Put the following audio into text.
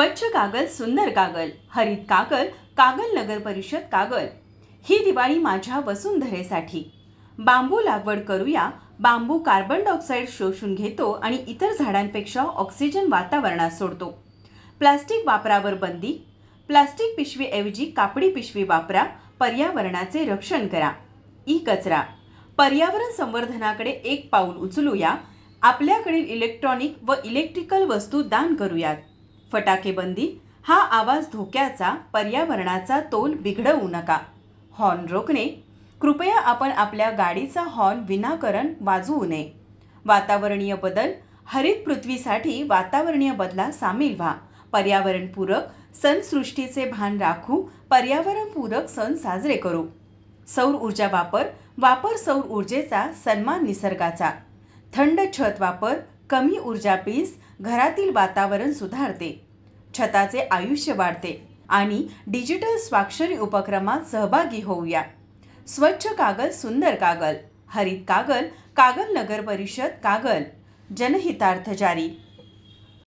स्वच्छ कागद सुंदर कागद, हरित कागद, कागल नगर परिषद कागल। ही दिवाळी माझ्या वसुंधरेसाठी। बांबू लागवड करूया। बांबू कार्बन डायऑक्साईड शोषून घेतो आणि इतर झाडांपेक्षा ऑक्सिजन वातावरणात सोडतो। प्लास्टिक वापरावर बंदी। प्लास्टिक पिशवीऐवजी कापडी पिशवी वापरा। पर्यावरणाचे रक्षण करा। ई कचरा। पर्यावरण संवर्धनाकडे एक पाऊल उचलूया। आपल्याकडील इलेक्ट्रॉनिक व इलेक्ट्रिकल वस्तू दान करूयात। फटाके बंदी। हा आवाज धोक्याचा, पर्यावरणाचा तोल बिघडवू नका। हॉर्न रोखणे। कृपया आपण आपल्या गाडीचा हॉर्न विनाकारण वाजवू नये। वातावरणीय बदल। हरित पृथ्वीसाठी वातावरणीय बदलात सामील व्हा। पर्यावरणपूरक सणसृष्टीचे भान राखू। पर्यावरणपूरक सण साजरे करू। सौर ऊर्जा वापर। वापर सौर ऊर्जेचा, सन्मान निसर्गाचा। थंड छत वापर। कमी ऊर्जा पीस घरातील वातावरण सुधारते, छताचे आयुष्य वाढते आणि डिजिटल स्वाक्षरी उपक्रमात सहभागी होऊया। स्वच्छ कागद सुंदर कागद, हरित कागद, कागल नगर परिषद कागल। जनहितार्थ जारी।